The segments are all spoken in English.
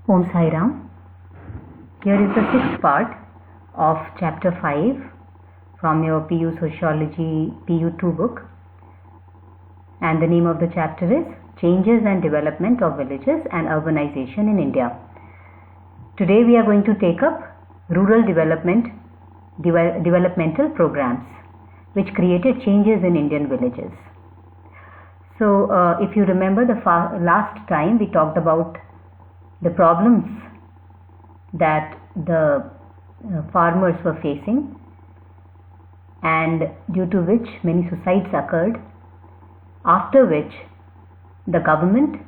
Om Sai Ram. Here is the sixth part of chapter 5 from your PU Sociology PU2 book, and the name of the chapter is Changes and Development of Villages and Urbanization in India. Today we are going to take up rural developmental programs which created changes in Indian villages. So if you remember, the last time we talked about the problems that the farmers were facing, and due to which many suicides occurred, after which the government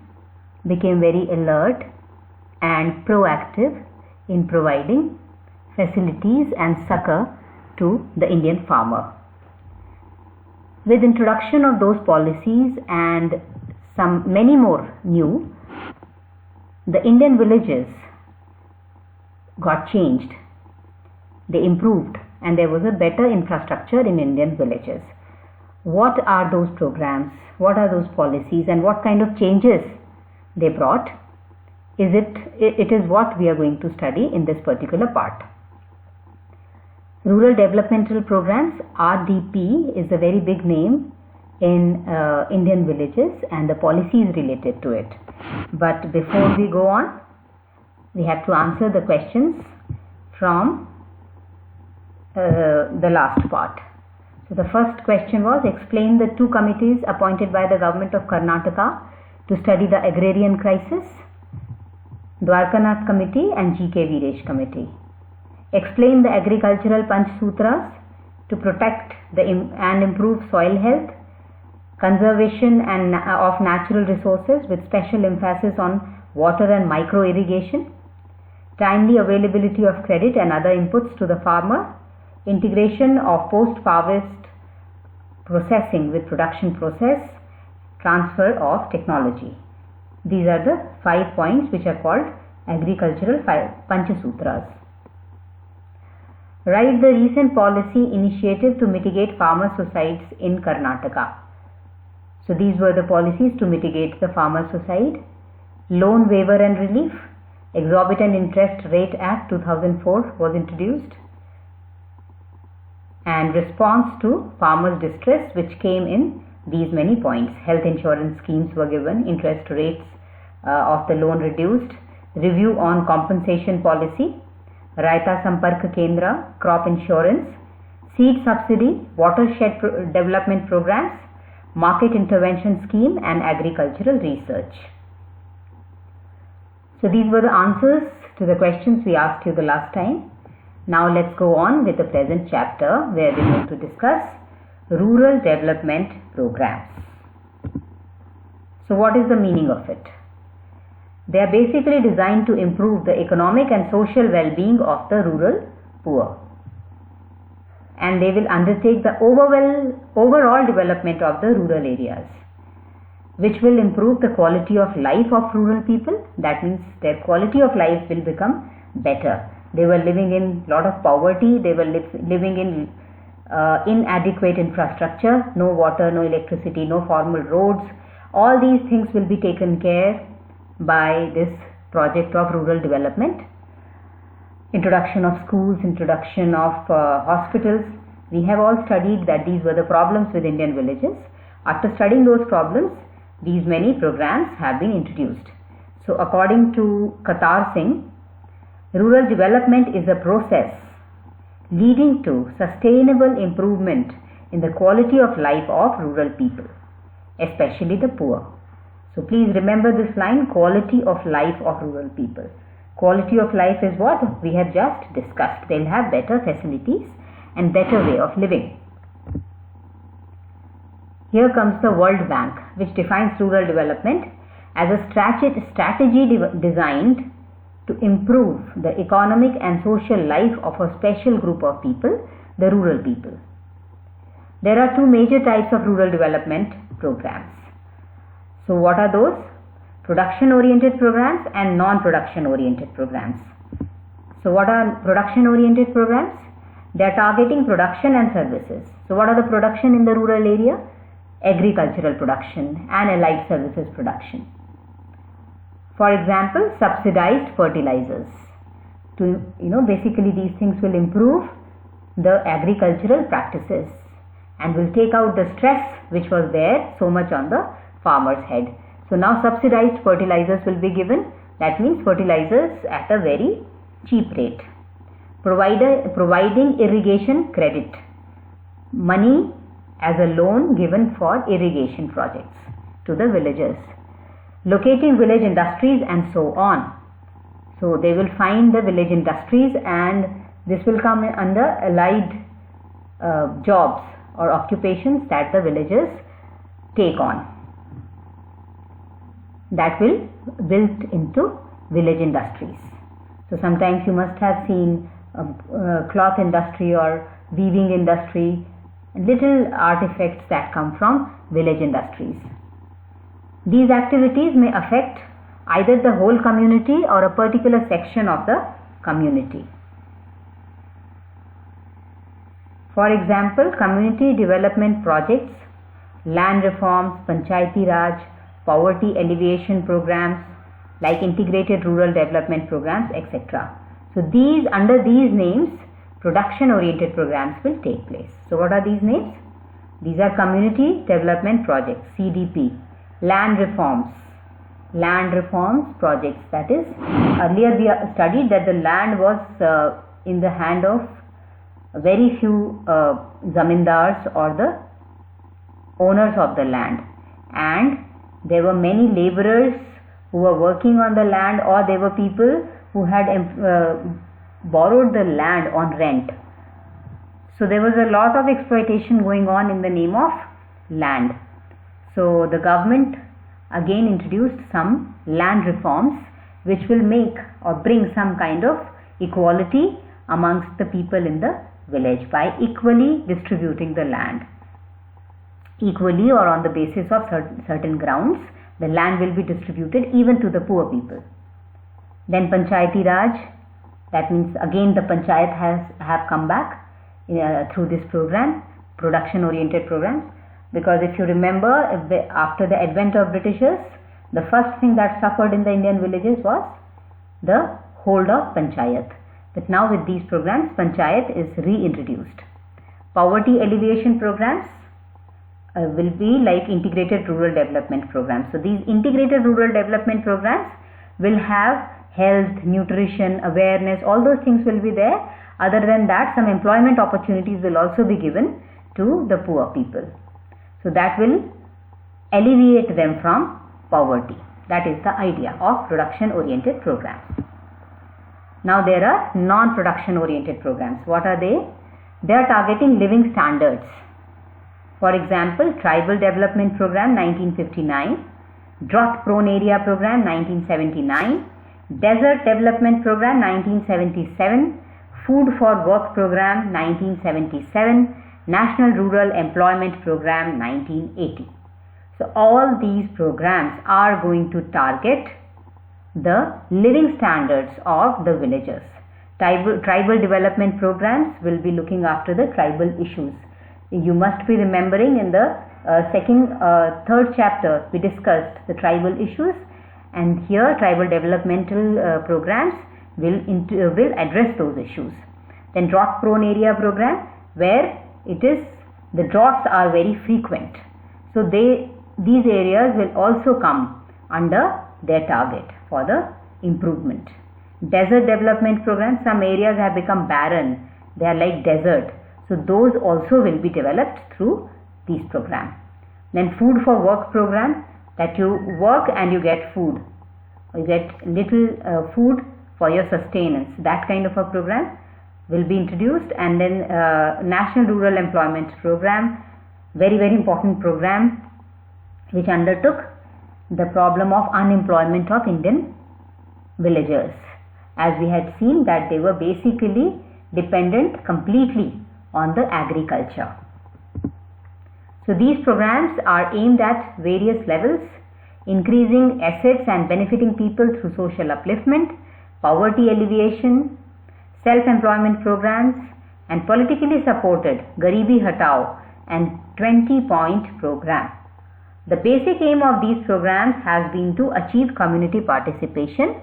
became very alert and proactive in providing facilities and succor to the Indian farmer. With introduction of those policies and many more new, the Indian villages got changed. They improved, and there was a better infrastructure in Indian villages. What are those programs? What are those policies, and what kind of changes they brought? It is what we are going to study in this particular part. Rural Developmental Programs, RDP, is a very big name in Indian villages and the policies related to it. But before we go on, we have to answer the questions from the last part. So the first question was, explain the two committees appointed by the government of Karnataka to study the agrarian crisis, Dwarkanath Committee and G.K. Veeresh Committee. Explain the agricultural Panch Sutras to protect and improve soil health, conservation of natural resources with special emphasis on water and micro irrigation, timely availability of credit and other inputs to the farmer, integration of post-harvest processing with production process, transfer of technology. These are the 5 points which are called agricultural Panch Sutras. Write the recent policy initiative to mitigate farmer suicides in Karnataka. So these were the policies to mitigate the farmer suicide. Loan waiver and relief. Exorbitant Interest Rate Act 2004 was introduced. And response to farmers' distress, which came in these many points. Health insurance schemes were given. Interest rates of the loan reduced. Review on compensation policy. Raita Sampark Kendra, crop insurance, seed subsidy, watershed development programs, market intervention scheme, and agricultural research. So these were the answers to the questions we asked you the last time. Now let's go on with the present chapter, where we're going to discuss rural development programs. So what is the meaning of it? They are basically designed to improve the economic and social well-being of the rural poor, and they will undertake the overall development of the rural areas, which will improve the quality of life of rural people. That means their quality of life will become better. They were living in a lot of poverty, they were living in inadequate infrastructure, no water, no electricity, no formal roads. All these things will be taken care by this project of rural development. Introduction of schools, introduction of hospitals. We have all studied that these were the problems with Indian villages. After studying those problems, these many programs have been introduced. So according to Katar Singh, rural development is a process leading to sustainable improvement in the quality of life of rural people, especially the poor. So please remember this line, quality of life of rural people. Quality of life is what we have just discussed. They'll have better facilities and better way of living. Here comes the World Bank, which defines rural development as a strategy designed to improve the economic and social life of a special group of people, the rural people. There are two major types of rural development programs. So what are those? Production-oriented programs and non-production-oriented programs. So what are production-oriented programs? They are targeting production and services. So what are the production in the rural area? Agricultural production and allied services production. For example, subsidized fertilizers. Basically these things will improve the agricultural practices and will take out the stress which was there so much on the farmer's head. So now subsidized fertilizers will be given. That means fertilizers at a very cheap rate. Providing irrigation credit. Money as a loan given for irrigation projects to the villagers. Locating village industries and so on. So they will find the village industries, and this will come under allied jobs or occupations that the villagers take on. That will built into village industries. So sometimes you must have seen cloth industry or weaving industry, little artifacts that come from village industries. These activities may affect either the whole community or a particular section of the community. For example, community development projects, land reforms, Panchayati Raj, poverty alleviation programs like integrated rural development programs, etc. So under these names, production oriented programs will take place. So what are these names? These are community development projects, CDP. Land reforms projects, that is, earlier we studied that the land was in the hand of very few zamindars or the owners of the land, and there were many laborers who were working on the land, or there were people who had borrowed the land on rent. So there was a lot of exploitation going on in the name of land. So the government again introduced some land reforms which will make or bring some kind of equality amongst the people in the village by equally distributing the land. Equally or on the basis of certain grounds, the land will be distributed even to the poor people. Then Panchayati Raj, that means again the Panchayat have come back through this program, production oriented programs. Because if you remember, after the advent of Britishers, the first thing that suffered in the Indian villages was the hold of Panchayat. But now with these programs, Panchayat is reintroduced. Poverty alleviation programs will be like integrated rural development programs. So these integrated rural development programs will have health, nutrition, awareness, all those things will be there. Other than that, some employment opportunities will also be given to the poor people. So that will alleviate them from poverty. That is the idea of production oriented programs. Now there are non-production oriented programs. What are they? They are targeting living standards. For example, Tribal Development Program 1959, Drought Prone Area Program 1979, Desert Development Program 1977, Food for Work Program 1977, National Rural Employment Program 1980. So all these programs are going to target the living standards of the villagers. Tribal development programs will be looking after the tribal issues. You must be remembering in the third chapter we discussed the tribal issues, and here tribal developmental programs will address those issues. Then drought prone area program, where the droughts are very frequent. So these areas will also come under their target for the improvement. Desert development program, some areas have become barren, they are like desert. So those also will be developed through these programs. Then food for work program, that you work and you get food. You get little food for your sustenance. That kind of a program will be introduced. And then National Rural Employment Program, very important program which undertook the problem of unemployment of Indian villagers. As we had seen that they were basically dependent completely on the agriculture. So these programs are aimed at various levels, increasing assets and benefiting people through social upliftment, poverty alleviation, self-employment programs, and politically supported Garibi Hatao and 20-point program. The basic aim of these programs has been to achieve community participation,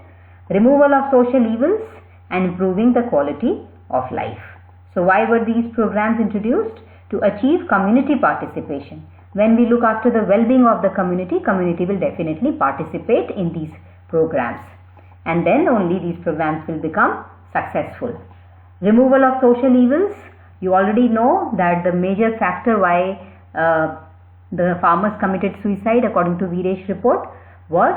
removal of social evils, and improving the quality of life. So why were these programs introduced? To achieve community participation. When we look after the well-being of the community, community will definitely participate in these programs, and then only these programs will become successful. Removal of social evils. You already know that the major factor why the farmers committed suicide, according to Viresh report, was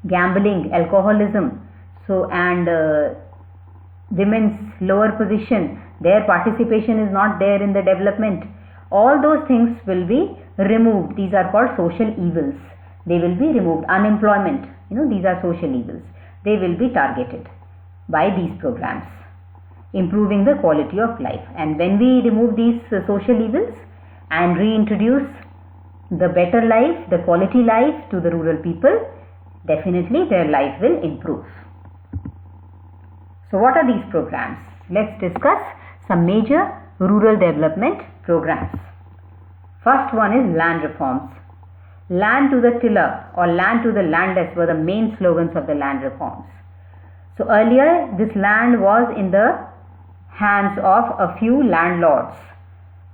gambling, alcoholism, and women's lower position, their participation is not there in the development. All those things will be removed. These are called social evils. They will be removed. Unemployment, these are social evils. They will be targeted by these programs, improving the quality of life. And when we remove these social evils and reintroduce the better life, the quality life to the rural people, definitely their life will improve. So what are these programs? Let's discuss some major rural development programs. First one is land reforms. Land to the tiller or land to the landless were the main slogans of the land reforms. So earlier this land was in the hands of a few landlords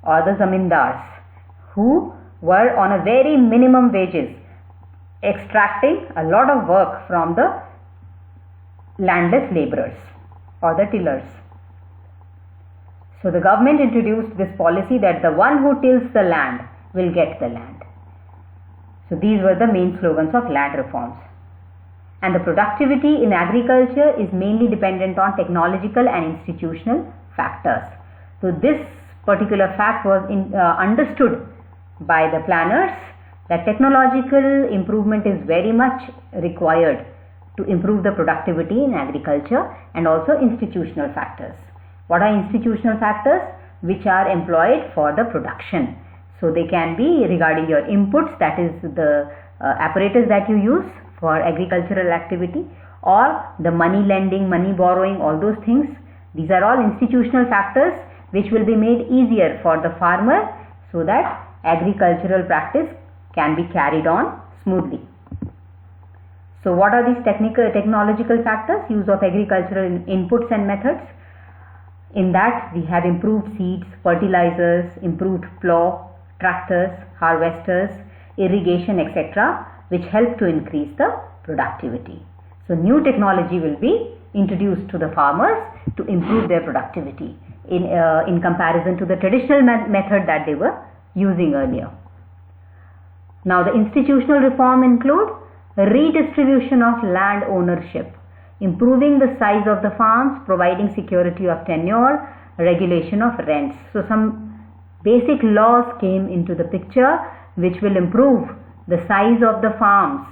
or the zamindars who were on a very minimum wages, extracting a lot of work from the landless laborers or the tillers. So the government introduced this policy that the one who tills the land will get the land. So these were the main slogans of land reforms. And the productivity in agriculture is mainly dependent on technological and institutional factors. So this particular fact was understood by the planners, that technological improvement is very much required to improve the productivity in agriculture, and also institutional factors. What are institutional factors? Which are employed for the production. So they can be regarding your inputs, that is the apparatus that you use for agricultural activity, or the money lending, money borrowing, all those things. These are all institutional factors which will be made easier for the farmer so that agricultural practice can be carried on smoothly. So what are these technological factors? Use of agricultural inputs and methods. In that we have improved seeds, fertilizers, improved plough, tractors, harvesters, irrigation, etc., which help to increase the productivity. So new technology will be introduced to the farmers to improve their productivity in comparison to the traditional method that they were using earlier. Now the institutional reform include redistribution of land ownership, improving the size of the farms, providing security of tenure, regulation of rents. So some basic laws came into the picture which will improve the size of the farms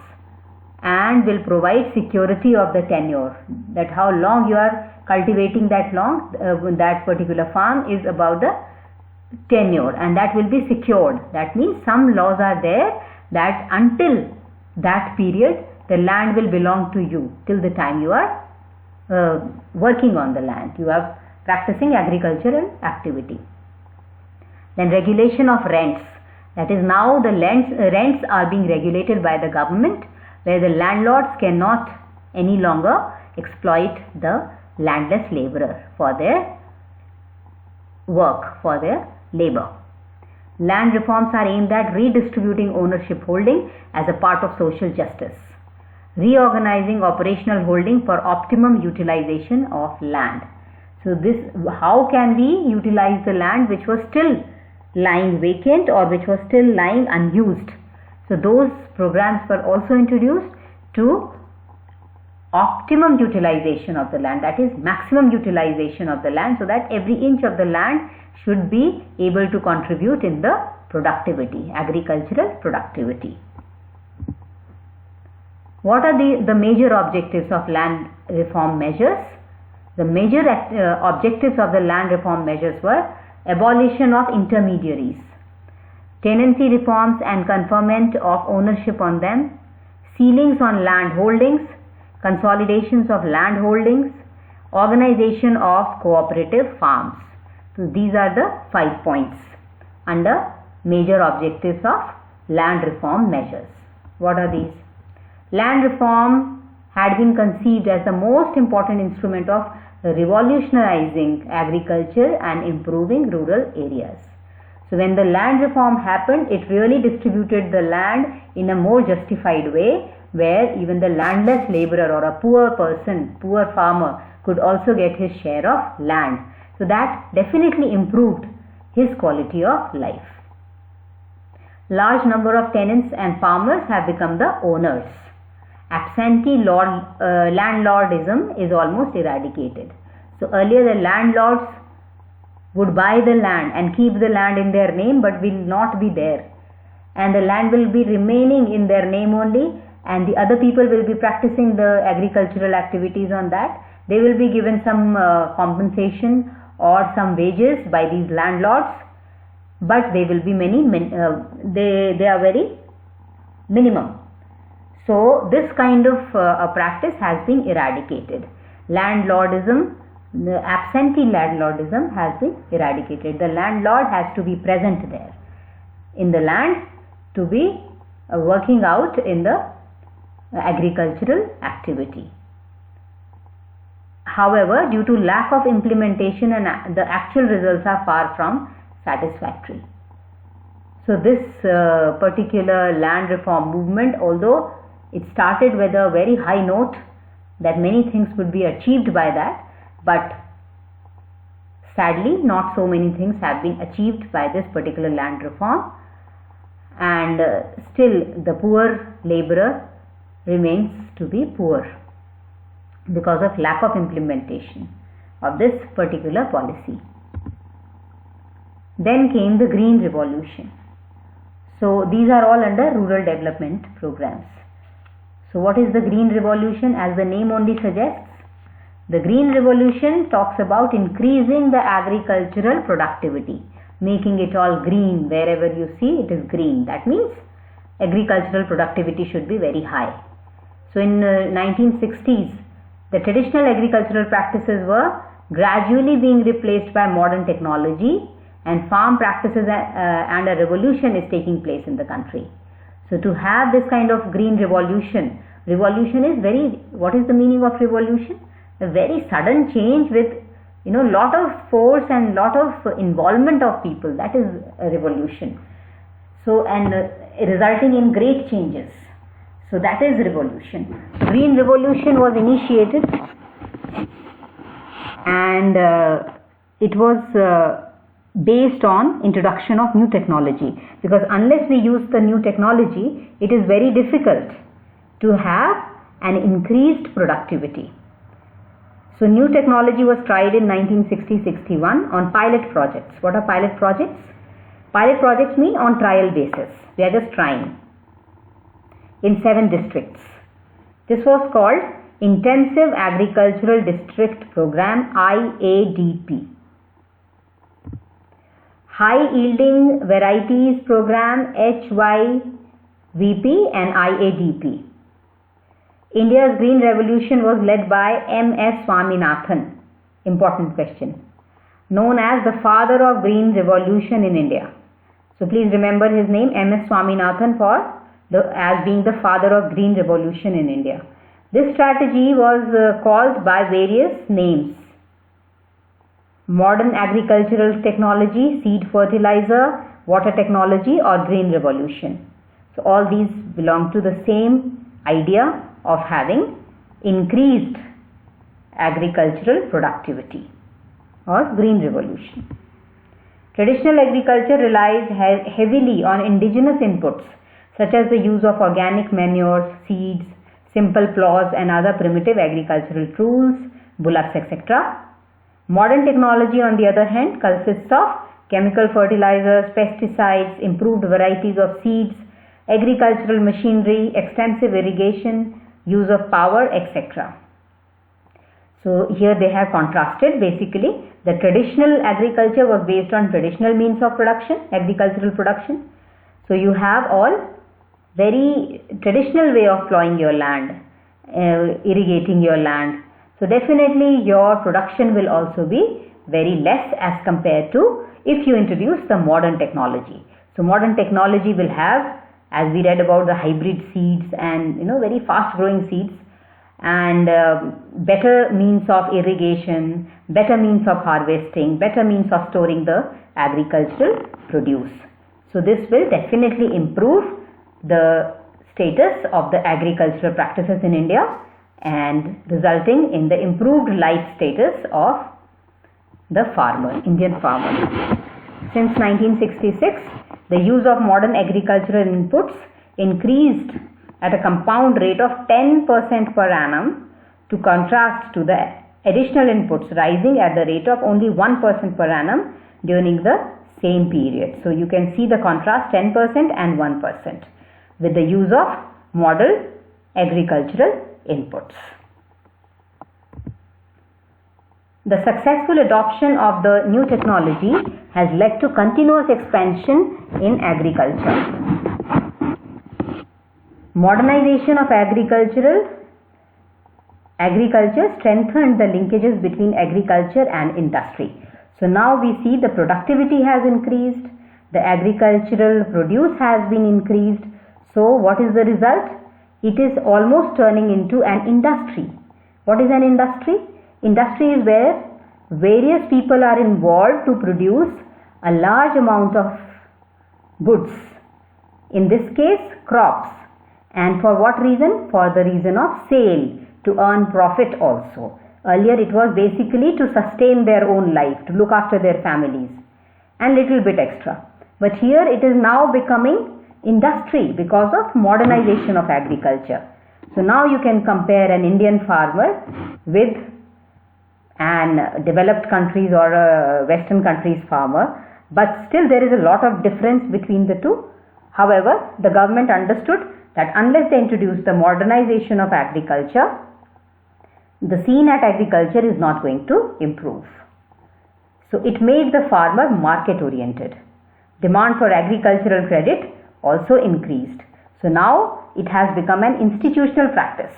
and will provide security of the tenure, that how long you are cultivating that particular farm is about the tenure, and that will be secured. That means some laws are there that until that period the land will belong to you till the time you are working on the land, you are practicing agricultural activity. Then regulation of rents, that is now the rents are being regulated by the government, where the landlords cannot any longer exploit the landless laborer for their work, for their labor. Land reforms are aimed at redistributing ownership holding as a part of social justice, reorganizing operational holding for optimum utilization of land. So this, how can we utilize the land which was still lying vacant or which was still lying unused? So those programs were also introduced to optimum utilization of the land, that is maximum utilization of the land, so that every inch of the land should be able to contribute in the productivity, agricultural productivity. What are the major objectives of land reform measures? The major objectives of the land reform measures were abolition of intermediaries, tenancy reforms and conferment of ownership on them, ceilings on land holdings, consolidations of land holdings, organization of cooperative farms. So these are the 5 points under major objectives of land reform measures. What are these? Land reform had been conceived as the most important instrument of revolutionizing agriculture and improving rural areas. So when the land reform happened, it really distributed the land in a more justified way, where even the landless laborer or a poor person, poor farmer, could also get his share of land. So that definitely improved his quality of life. Large number of tenants and farmers have become the owners. Absentee landlordism is almost eradicated. So earlier the landlords would buy the land and keep the land in their name, but will not be there, and the land will be remaining in their name only, and the other people will be practicing the agricultural activities on that. They will be given some compensation or some wages by these landlords, but they will be they are very minimum. So this kind of a practice has been eradicated. Landlordism, the absentee landlordism has been eradicated. The landlord has to be present there in the land to be working out in the agricultural activity. However, due to lack of implementation, and the actual results are far from satisfactory. So this particular land reform movement, although it started with a very high note that many things would be achieved by that, but sadly not so many things have been achieved by this particular land reform, and still the poor laborer remains to be poor because of lack of implementation of this particular policy. Then came the Green Revolution. So these are all under rural development programs. So what is the Green Revolution? As the name only suggests, the Green Revolution talks about increasing the agricultural productivity, making it all green. Wherever you see it is green. That means agricultural productivity should be very high. So in 1960s, the traditional agricultural practices were gradually being replaced by modern technology, and farm practices and a revolution is taking place in the country. So to have this kind of green revolution is very, what is the meaning of revolution? A very sudden change with lot of force and lot of involvement of people. That is a revolution. So and resulting in great changes. So that is revolution. Green Revolution was initiated, and it was based on introduction of new technology, because unless we use the new technology, it is very difficult to have an increased productivity. So new technology was tried in 1960-61 on pilot projects. What are pilot projects? Pilot projects mean on trial basis. We are just trying in 7 districts. This was called Intensive Agricultural District Program, IADP. High Yielding Varieties Program, HYVP, and IADP. India's Green Revolution was led by M.S. Swaminathan. Important question. Known as the father of Green Revolution in India. So please remember his name, M.S. Swaminathan, as being the father of Green Revolution in India. This strategy was called by various names: modern agricultural technology, seed fertilizer, water technology, or Green Revolution. So all these belong to the same idea of having increased agricultural productivity, or Green Revolution. Traditional agriculture relies heavily on indigenous inputs such as the use of organic manures, seeds, simple plows, and other primitive agricultural tools, bullocks, etc. Modern technology, on the other hand, consists of chemical fertilizers, pesticides, improved varieties of seeds, agricultural machinery, extensive irrigation, use of power, etc. So here they have contrasted. Basically, the traditional agriculture was based on traditional means of production, agricultural production. So you have all very traditional way of plowing your land, irrigating your land. So definitely your production will also be very less as compared to if you introduce the modern technology. So modern technology will have as we read about the hybrid seeds and very fast growing seeds, and better means of irrigation, better means of harvesting, better means of storing the agricultural produce. So this will definitely improve the status of the agricultural practices in India and resulting in the improved life status of the farmer, Indian farmer. Since 1966, the use of modern agricultural inputs increased at a compound rate of 10% per annum, to contrast to the additional inputs rising at the rate of only 1% per annum during the same period. So you can see the contrast, 10% and 1%, with the use of modern agricultural inputs. The successful adoption of the new technology has led to continuous expansion in agriculture. Modernization of agriculture strengthened the linkages between agriculture and industry. So now we see the productivity has increased, the agricultural produce has been increased. So what is the result? It is almost turning into an industry. What is an industry? Industry is where various people are involved to produce a large amount of goods. In this case, crops. And for what reason? For the reason of sale, to earn profit also. Earlier it was basically to sustain their own life, to look after their families, and little bit extra. But here it is now becoming industry because of modernization of agriculture. So now you can compare an Indian farmer with an developed countries or a Western countries farmer, but still there is a lot of difference between the two. However, the government understood that unless they introduce the modernization of agriculture, the scene at agriculture is not going to improve. So it made the farmer market oriented. Demand for agricultural credit also increased. So now it has become an institutional practice.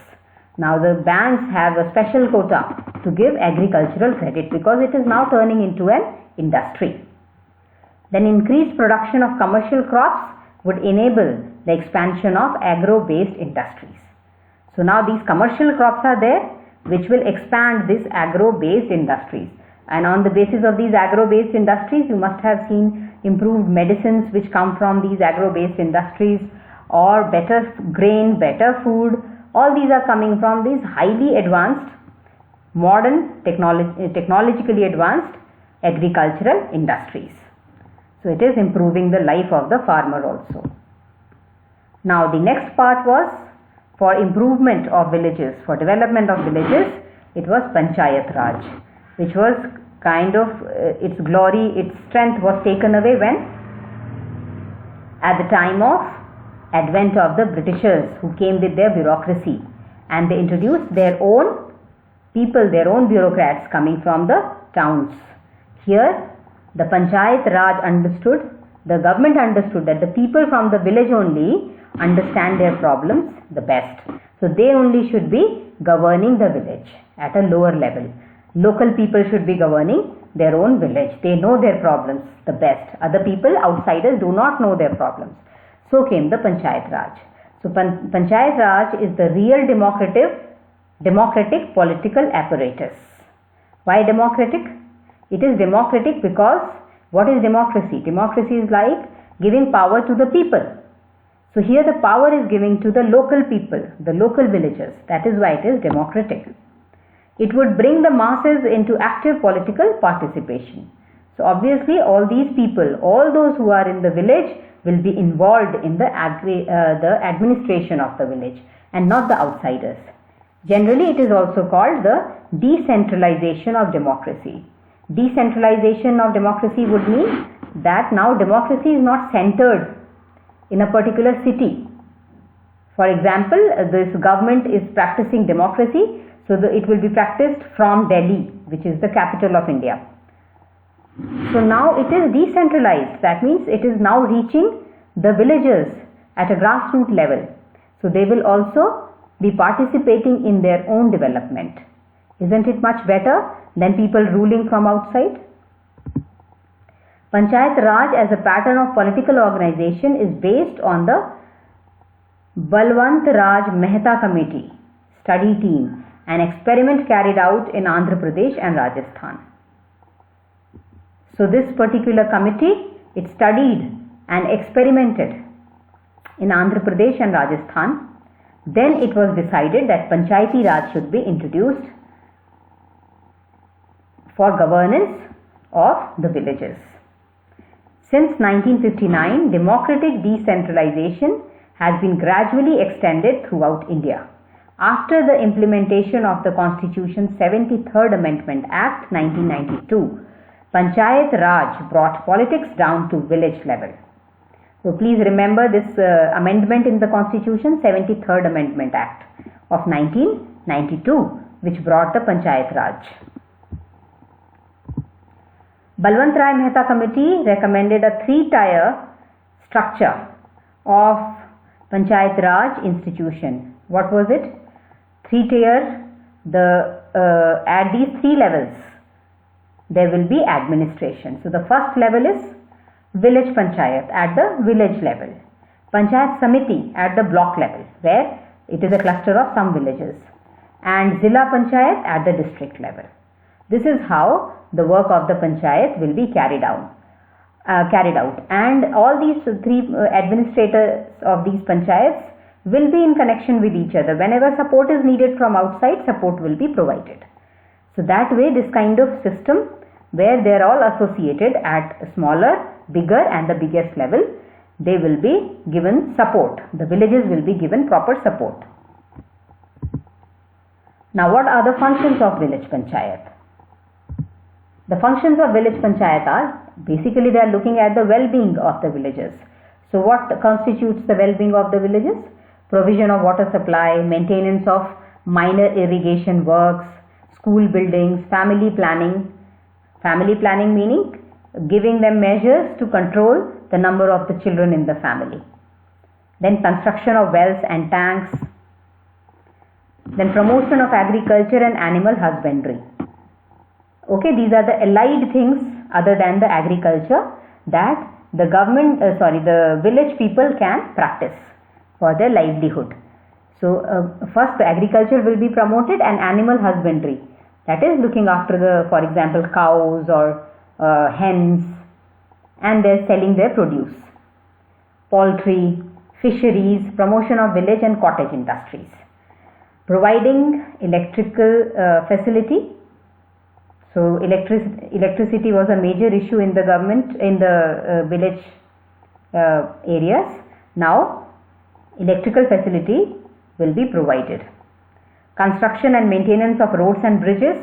Now the banks have a special quota to give agricultural credit because it is now turning into an industry. Then increased production of commercial crops would enable the expansion of agro-based industries. So now these commercial crops are there, which will expand these agro-based industries. And on the basis of these agro-based industries, you must have seen improved medicines which come from these agro-based industries, or better grain, better food. All these are coming from these highly advanced, modern, technologically advanced agricultural industries. So it is improving the life of the farmer also. Now the next part was for improvement of villages, for development of villages. It was Panchayat Raj, which was kind of its glory, its strength was taken away when at the time of advent of the Britishers, who came with their bureaucracy, and they introduced their own people, their own bureaucrats coming from the towns. Here the Panchayat Raj understood, the government understood that the people from the village only understand their problems the best. So they only should be governing the village at a lower level. Local people should be governing their own village. They know their problems the best. Other people, outsiders, do not know their problems. So came the Panchayat Raj. So Panchayat Raj is the real democratic political apparatus. Why democratic? It is democratic because what is democracy? Democracy is like giving power to the people. So here the power is given to the local people, the local villagers. That is why it is democratic. It would bring the masses into active political participation. So obviously all these people, all those who are in the village, will be involved in the administration of the village and not the outsiders. Generally it is also called the decentralization of democracy. Decentralization of democracy would mean that now democracy is not centered in a particular city. For example, this government is practicing democracy, so it will be practiced from Delhi, which is the capital of India. So now it is decentralized. That means it is now reaching the villagers at a grassroots level. So they will also be participating in their own development. Isn't it much better than people ruling from outside? Panchayat Raj as a pattern of political organization is based on the Balwant Raj Mehta Committee study team, an experiment carried out in Andhra Pradesh and Rajasthan. So this particular committee, it studied and experimented in Andhra Pradesh and Rajasthan. Then it was decided that Panchayati Raj should be introduced for governance of the villages. Since 1959, democratic decentralization has been gradually extended throughout India. After the implementation of the Constitution's 73rd Amendment Act 1992, Panchayat Raj brought politics down to village level. So please remember this amendment in the Constitution, 73rd Amendment Act of 1992, which brought the Panchayat Raj. Balwant Rai Mehta Committee recommended a three-tier structure of Panchayat Raj institution. What was it? Three-tier. At these three levels, there will be administration. So the first level is village panchayat at the village level, panchayat samiti at the block level, where it is a cluster of some villages, and zilla panchayat at the district level. This is how the work of the panchayat will be carried out, and all these three administrators of these panchayats will be in connection with each other. Whenever support is needed from outside, support will be provided. So that way, this kind of system where they are all associated at smaller, bigger and the biggest level, they will be given support. The villages will be given proper support. Now, what are the functions of village panchayat? The functions of village panchayat are, basically they are looking at the well-being of the villages. So what constitutes the well-being of the villages? Provision of water supply, maintenance of minor irrigation works, school buildings, family planning. Family planning meaning giving them measures to control the number of the children in the family. Then construction of wells and tanks. Then promotion of agriculture and animal husbandry. Okay, these are the allied things other than the agriculture that the the village people can practice for their livelihood. So first the agriculture will be promoted, and animal husbandry, that is looking after the, for example, cows or hens, and they're selling their produce. Poultry, fisheries, promotion of village and cottage industries. Providing electrical facility. So electricity was a major issue in the government, in the village areas. Now electrical facility will be provided. Construction and maintenance of roads and bridges.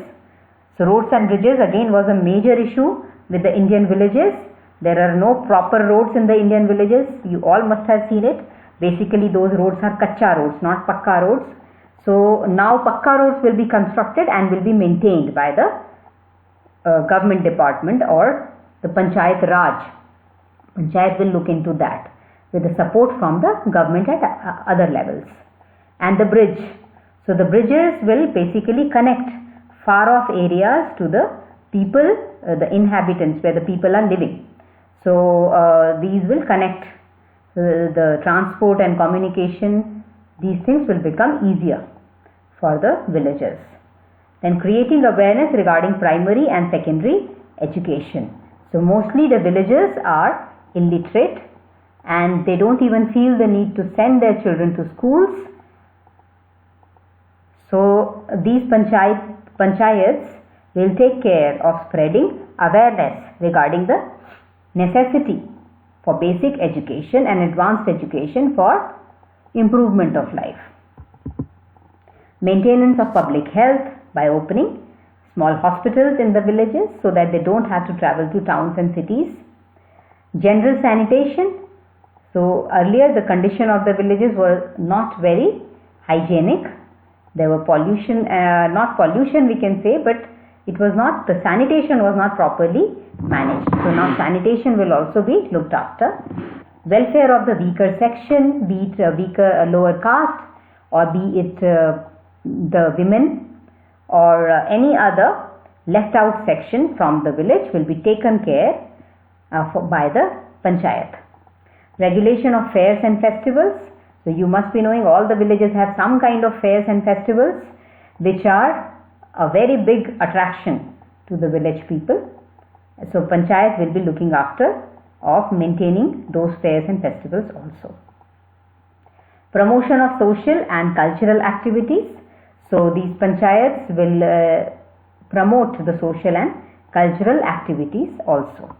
So roads and bridges again was a major issue with the Indian villages. There are no proper roads in the Indian villages. You all must have seen it. Basically those roads are kacha roads, not pakka roads. So now pakka roads will be constructed and will be maintained by the government department or the Panchayat Raj. Panchayat will look into that with the support from the government at other levels. And the bridge. So the bridges will basically connect far off areas to the people, the inhabitants, where the people are living. So these will connect the transport and communication. These things will become easier for the villagers. Then creating awareness regarding primary and secondary education. So mostly the villagers are illiterate and they don't even feel the need to send their children to schools. So these panchayats will take care of spreading awareness regarding the necessity for basic education and advanced education for improvement of life. Maintenance of public health by opening small hospitals in the villages so that they don't have to travel to towns and cities. General sanitation. So earlier the condition of the villages were not very hygienic. There were pollution, not pollution we can say, but it was not, the sanitation was not properly managed. So now sanitation will also be looked after. Welfare of the weaker section, be it lower caste, or be it the women, or any other left out section from the village will be taken care by the panchayat. Regulation of fairs and festivals. So you must be knowing all the villages have some kind of fairs and festivals which are a very big attraction to the village people. So Panchayat will be looking after of maintaining those fairs and festivals also. Promotion of social and cultural activities. So these Panchayats will promote the social and cultural activities also.